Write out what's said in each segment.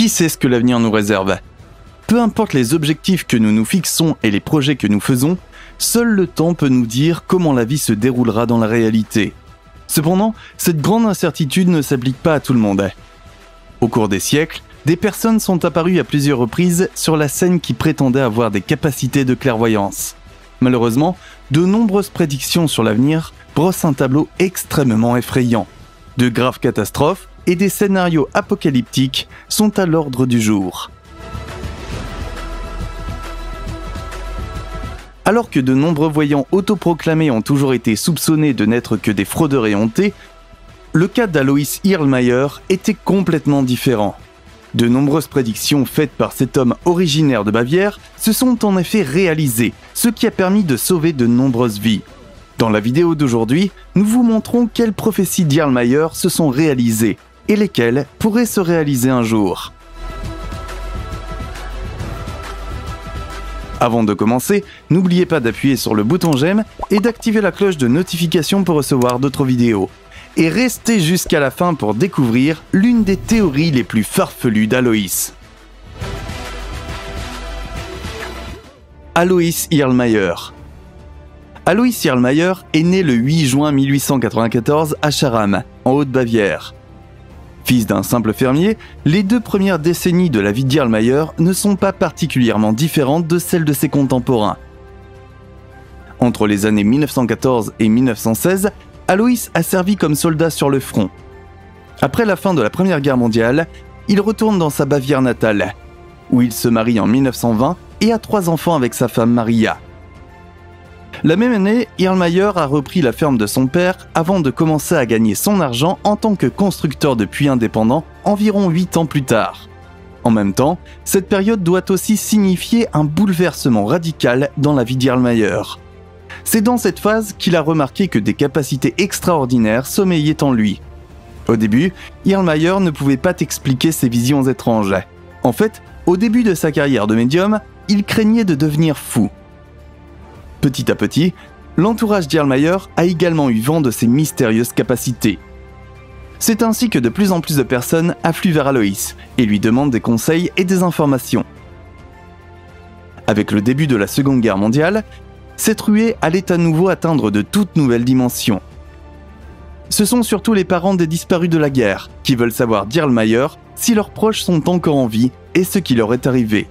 Qui sait ce que l'avenir nous réserve? Peu importe les objectifs que nous nous fixons et les projets que nous faisons, seul le temps peut nous dire comment la vie se déroulera dans la réalité. Cependant, cette grande incertitude ne s'applique pas à tout le monde. Au cours des siècles, des personnes sont apparues à plusieurs reprises sur la scène qui prétendaient avoir des capacités de clairvoyance. Malheureusement, de nombreuses prédictions sur l'avenir brossent un tableau extrêmement effrayant. De graves catastrophes et des scénarios apocalyptiques sont à l'ordre du jour. Alors que de nombreux voyants autoproclamés ont toujours été soupçonnés de n'être que des fraudeurs éhontés, le cas d'Alois Erlmeyer était complètement différent. De nombreuses prédictions faites par cet homme originaire de Bavière se sont en effet réalisées, ce qui a permis de sauver de nombreuses vies. Dans la vidéo d'aujourd'hui, nous vous montrons quelles prophéties d'Erlmeyer se sont réalisées et lesquelles pourraient se réaliser un jour. Avant de commencer, n'oubliez pas d'appuyer sur le bouton j'aime et d'activer la cloche de notification pour recevoir d'autres vidéos. Et restez jusqu'à la fin pour découvrir l'une des théories les plus farfelues d'Alois. Alois Erlmeyer. Alois Erlmeyer est né le 8 juin 1894 à Charame, en Haute-Bavière. Fils d'un simple fermier, les 2 premières décennies de la vie d'Erlmeyer ne sont pas particulièrement différentes de celles de ses contemporains. Entre les années 1914 et 1916, Alois a servi comme soldat sur le front. Après la fin de la Première Guerre mondiale, il retourne dans sa Bavière natale, où il se marie en 1920 et a 3 enfants avec sa femme Maria. La même année, Erlmeyer a repris la ferme de son père avant de commencer à gagner son argent en tant que constructeur de puits indépendants environ 8 ans plus tard. En même temps, cette période doit aussi signifier un bouleversement radical dans la vie d'Erlmeyer. C'est dans cette phase qu'il a remarqué que des capacités extraordinaires sommeillaient en lui. Au début, Erlmeyer ne pouvait pas expliquer ses visions étranges. En fait, au début de sa carrière de médium, il craignait de devenir fou. Petit à petit, l'entourage d'Erlmeyer a également eu vent de ses mystérieuses capacités. C'est ainsi que de plus en plus de personnes affluent vers Alois et lui demandent des conseils et des informations. Avec le début de la Seconde Guerre mondiale, cette ruée allait à nouveau atteindre de toutes nouvelles dimensions. Ce sont surtout les parents des disparus de la guerre qui veulent savoir d'Erlmeyer si leurs proches sont encore en vie et ce qui leur est arrivé.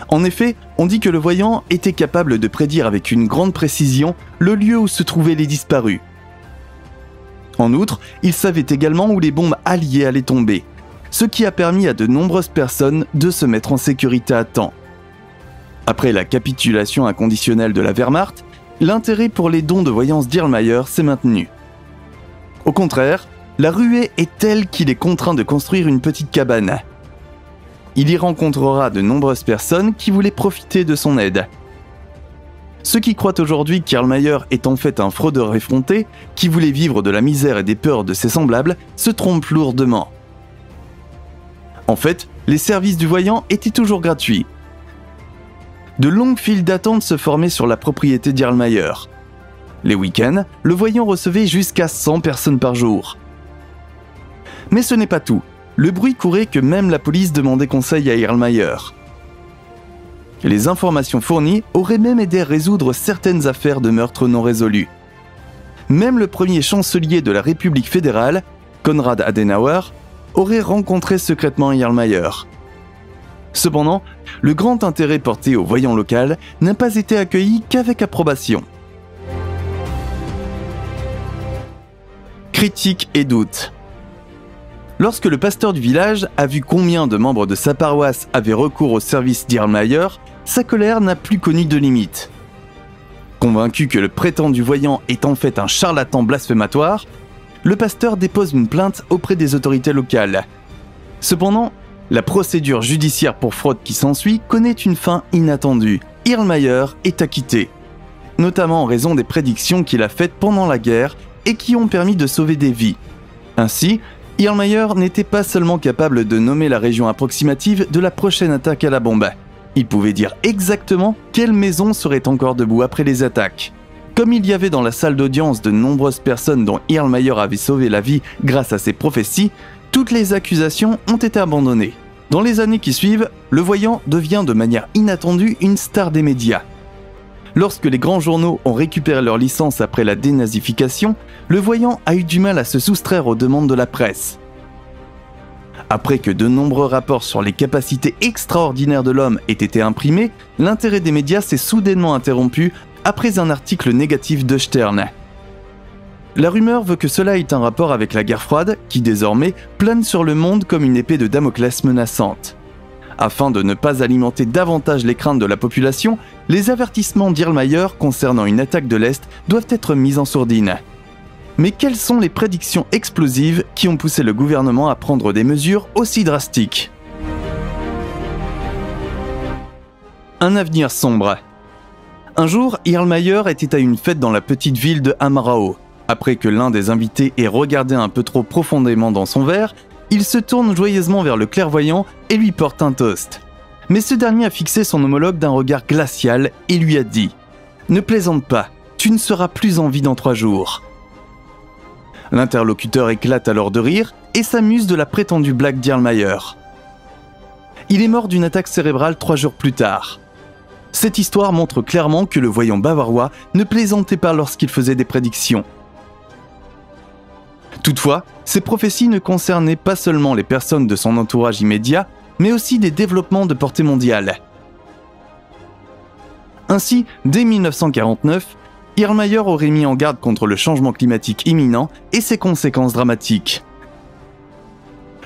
En effet, on dit que le voyant était capable de prédire avec une grande précision le lieu où se trouvaient les disparus. En outre, il savait également où les bombes alliées allaient tomber, ce qui a permis à de nombreuses personnes de se mettre en sécurité à temps. Après la capitulation inconditionnelle de la Wehrmacht, l'intérêt pour les dons de voyance d'Erlmeyer s'est maintenu. Au contraire, la ruée est telle qu'il est contraint de construire une petite cabane. Il y rencontrera de nombreuses personnes qui voulaient profiter de son aide. Ceux qui croient aujourd'hui qu'Erlmeyer est en fait un fraudeur effronté, qui voulait vivre de la misère et des peurs de ses semblables, se trompent lourdement. En fait, les services du voyant étaient toujours gratuits. De longues files d'attente se formaient sur la propriété d'Erlmeyer. Les week-ends, le voyant recevait jusqu'à 100 personnes par jour. Mais ce n'est pas tout. Le bruit courait que même la police demandait conseil à Erlmeyer. Les informations fournies auraient même aidé à résoudre certaines affaires de meurtres non résolus. Même le premier chancelier de la République fédérale, Konrad Adenauer, aurait rencontré secrètement Erlmeyer. Cependant, le grand intérêt porté au voyant local n'a pas été accueilli qu'avec approbation. Critiques et doutes. Lorsque le pasteur du village a vu combien de membres de sa paroisse avaient recours au service d'Erlmeyer, sa colère n'a plus connu de limite. Convaincu que le prétendu voyant est en fait un charlatan blasphématoire, le pasteur dépose une plainte auprès des autorités locales. Cependant, la procédure judiciaire pour fraude qui s'ensuit connaît une fin inattendue. Erlmeyer est acquitté, notamment en raison des prédictions qu'il a faites pendant la guerre et qui ont permis de sauver des vies. Ainsi, Erlmeyer n'était pas seulement capable de nommer la région approximative de la prochaine attaque à la bombe. Il pouvait dire exactement quelle maison serait encore debout après les attaques. Comme il y avait dans la salle d'audience de nombreuses personnes dont Erlmeyer avait sauvé la vie grâce à ses prophéties, Toutes les accusations ont été abandonnées. Dans les années qui suivent, le voyant devient de manière inattendue une star des médias. Lorsque les grands journaux ont récupéré leur licence après la dénazification, le voyant a eu du mal à se soustraire aux demandes de la presse. Après que de nombreux rapports sur les capacités extraordinaires de l'homme aient été imprimés, l'intérêt des médias s'est soudainement interrompu après un article négatif de Stern. La rumeur veut que cela ait un rapport avec la guerre froide, qui désormais plane sur le monde comme une épée de Damoclès menaçante. Afin de ne pas alimenter davantage les craintes de la population, les avertissements d'Irlmayer concernant une attaque de l'Est doivent être mis en sourdine. Mais quelles sont les prédictions explosives qui ont poussé le gouvernement à prendre des mesures aussi drastiques ? Un avenir sombre. Un jour, Irlmayer était à une fête dans la petite ville de Amarao. Après que l'un des invités ait regardé un peu trop profondément dans son verre, il se tourne joyeusement vers le clairvoyant et lui porte un toast. Mais ce dernier a fixé son homologue d'un regard glacial et lui a dit « Ne plaisante pas, tu ne seras plus en vie dans 3 jours ». L'interlocuteur éclate alors de rire et s'amuse de la prétendue blague d'Irlmayer. Il est mort d'une attaque cérébrale 3 jours plus tard. Cette histoire montre clairement que le voyant bavarois ne plaisantait pas lorsqu'il faisait des prédictions. Toutefois, ces prophéties ne concernaient pas seulement les personnes de son entourage immédiat, mais aussi des développements de portée mondiale. Ainsi, dès 1949, Irlmayer aurait mis en garde contre le changement climatique imminent et ses conséquences dramatiques.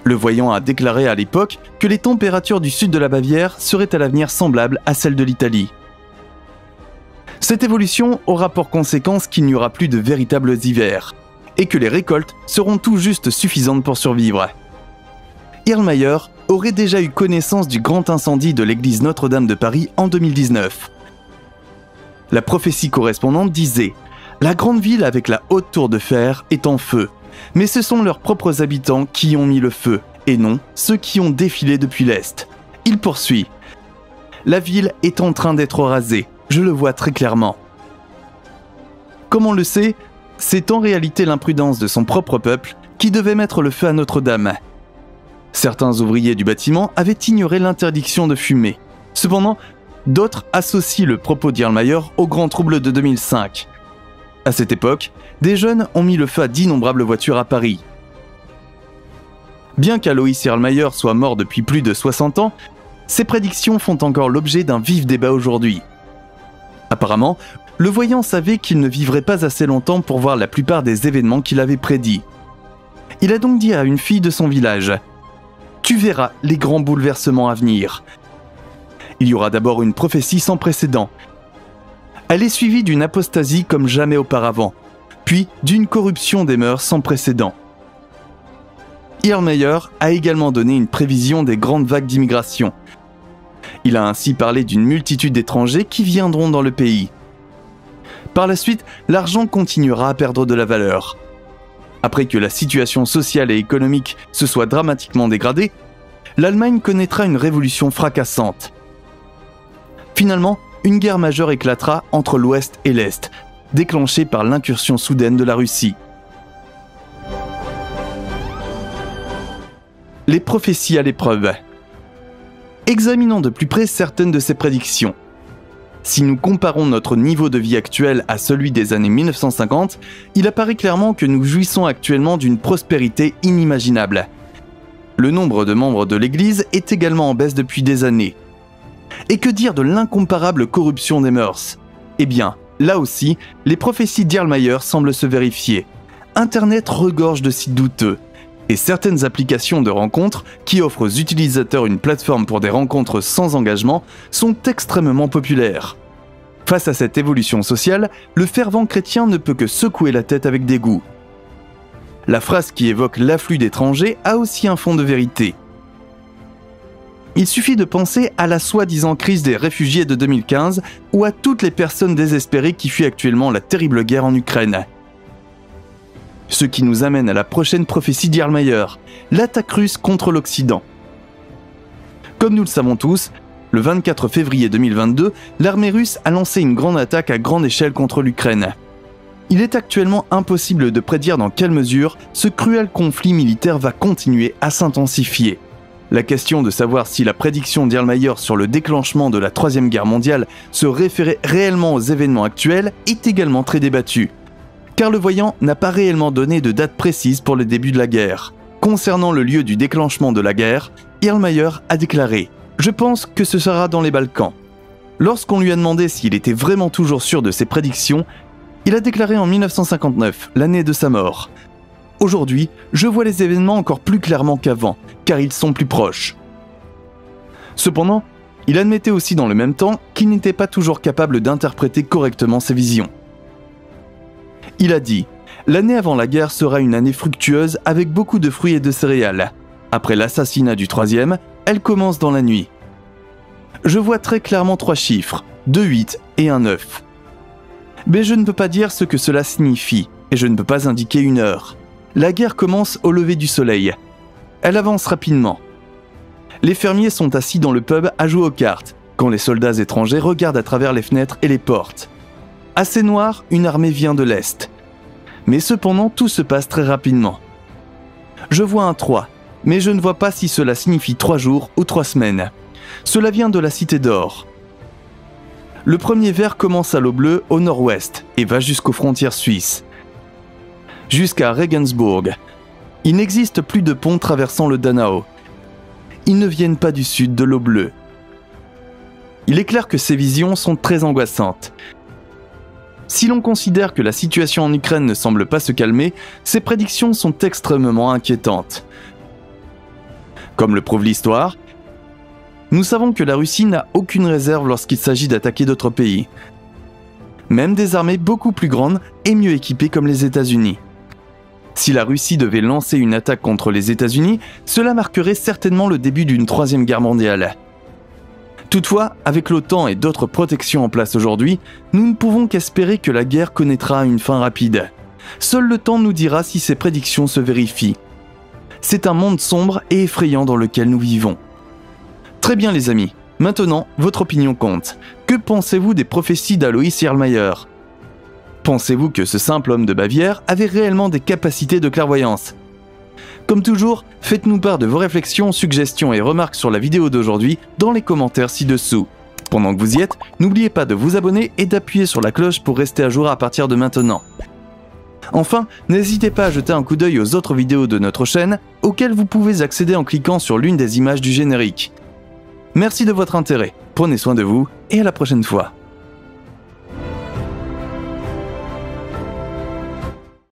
Le voyant a déclaré à l'époque que les températures du sud de la Bavière seraient à l'avenir semblables à celles de l'Italie. Cette évolution aura pour conséquence qu'il n'y aura plus de véritables hivers, et que les récoltes seront tout juste suffisantes pour survivre. Irlmayer aurait déjà eu connaissance du grand incendie de l'église Notre-Dame de Paris en 2019. La prophétie correspondante disait « La grande ville avec la haute tour de fer est en feu, mais ce sont leurs propres habitants qui y ont mis le feu, et non ceux qui ont défilé depuis l'Est. » Il poursuit « La ville est en train d'être rasée, je le vois très clairement. » Comme on le sait, c'est en réalité l'imprudence de son propre peuple qui devait mettre le feu à Notre-Dame. Certains ouvriers du bâtiment avaient ignoré l'interdiction de fumer. Cependant, d'autres associent le propos d'Irlmayer au grand trouble de 2005. À cette époque, des jeunes ont mis le feu à d'innombrables voitures à Paris. Bien qu'Alois Irlmayer soit mort depuis plus de 60 ans, ses prédictions font encore l'objet d'un vif débat aujourd'hui. Apparemment, le voyant savait qu'il ne vivrait pas assez longtemps pour voir la plupart des événements qu'il avait prédits. Il a donc dit à une fille de son village « Tu verras les grands bouleversements à venir. Il y aura d'abord une prophétie sans précédent. Elle est suivie d'une apostasie comme jamais auparavant, puis d'une corruption des mœurs sans précédent. » Irlmayer a également donné une prévision des grandes vagues d'immigration. Il a ainsi parlé d'une multitude d'étrangers qui viendront dans le pays. Par la suite, l'argent continuera à perdre de la valeur. Après que la situation sociale et économique se soit dramatiquement dégradée, l'Allemagne connaîtra une révolution fracassante. Finalement, une guerre majeure éclatera entre l'Ouest et l'Est, déclenchée par l'incursion soudaine de la Russie. Les prophéties à l'épreuve. Examinons de plus près certaines de ces prédictions. Si nous comparons notre niveau de vie actuel à celui des années 1950, il apparaît clairement que nous jouissons actuellement d'une prospérité inimaginable. Le nombre de membres de l'Église est également en baisse depuis des années. Et que dire de l'incomparable corruption des mœurs ? Eh bien, là aussi, les prophéties d'Irlmayer semblent se vérifier. Internet regorge de sites douteux. Et certaines applications de rencontres, qui offrent aux utilisateurs une plateforme pour des rencontres sans engagement, sont extrêmement populaires. Face à cette évolution sociale, le fervent chrétien ne peut que secouer la tête avec dégoût. La phrase qui évoque l'afflux d'étrangers a aussi un fond de vérité. Il suffit de penser à la soi-disant crise des réfugiés de 2015 ou à toutes les personnes désespérées qui fuient actuellement la terrible guerre en Ukraine. Ce qui nous amène à la prochaine prophétie d'Irlmayer, l'attaque russe contre l'Occident. Comme nous le savons tous, le 24 février 2022, l'armée russe a lancé une grande attaque à grande échelle contre l'Ukraine. Il est actuellement impossible de prédire dans quelle mesure ce cruel conflit militaire va continuer à s'intensifier. La question de savoir si la prédiction d'Erlmeyer sur le déclenchement de la Troisième Guerre mondiale se référait réellement aux événements actuels est également très débattue. Car le voyant n'a pas réellement donné de date précise pour le début de la guerre. Concernant le lieu du déclenchement de la guerre, Erlmeyer a déclaré « Je pense que ce sera dans les Balkans ». Lorsqu'on lui a demandé s'il était vraiment toujours sûr de ses prédictions, il a déclaré en 1959, l'année de sa mort. Aujourd'hui, je vois les événements encore plus clairement qu'avant, car ils sont plus proches. Cependant, il admettait aussi dans le même temps qu'il n'était pas toujours capable d'interpréter correctement ses visions. Il a dit « L'année avant la guerre sera une année fructueuse avec beaucoup de fruits et de céréales. Après l'assassinat du troisième, elle commence dans la nuit. Je vois très clairement 3 chiffres, 2 8 et un 9. Mais je ne peux pas dire ce que cela signifie, et je ne peux pas indiquer une heure. La guerre commence au lever du soleil. Elle avance rapidement. Les fermiers sont assis dans le pub à jouer aux cartes, quand les soldats étrangers regardent à travers les fenêtres et les portes. Assez noir, une armée vient de l'Est. Mais cependant, tout se passe très rapidement. Je vois un 3, mais je ne vois pas si cela signifie 3 jours ou 3 semaines. Cela vient de la Cité d'Or. Le premier ver commence à l'eau bleue au nord-ouest et va jusqu'aux frontières suisses. Jusqu'à Regensburg. Il n'existe plus de pont traversant le Donau. Ils ne viennent pas du sud de l'eau bleue. Il est clair que ces visions sont très angoissantes. Si l'on considère que la situation en Ukraine ne semble pas se calmer, ces prédictions sont extrêmement inquiétantes. Comme le prouve l'histoire, nous savons que la Russie n'a aucune réserve lorsqu'il s'agit d'attaquer d'autres pays. Même des armées beaucoup plus grandes et mieux équipées comme les États-Unis. Si la Russie devait lancer une attaque contre les États-Unis, cela marquerait certainement le début d'une troisième guerre mondiale. Toutefois, avec l'OTAN et d'autres protections en place aujourd'hui, nous ne pouvons qu'espérer que la guerre connaîtra une fin rapide. Seul le temps nous dira si ces prédictions se vérifient. C'est un monde sombre et effrayant dans lequel nous vivons. Très bien les amis, maintenant votre opinion compte. Que pensez-vous des prophéties d'Alois Erlmeyer ? Pensez-vous que ce simple homme de Bavière avait réellement des capacités de clairvoyance ? Comme toujours, faites-nous part de vos réflexions, suggestions et remarques sur la vidéo d'aujourd'hui dans les commentaires ci-dessous. Pendant que vous y êtes, n'oubliez pas de vous abonner et d'appuyer sur la cloche pour rester à jour à partir de maintenant. Enfin, n'hésitez pas à jeter un coup d'œil aux autres vidéos de notre chaîne, auxquelles vous pouvez accéder en cliquant sur l'une des images du générique. Merci de votre intérêt, prenez soin de vous et à la prochaine fois.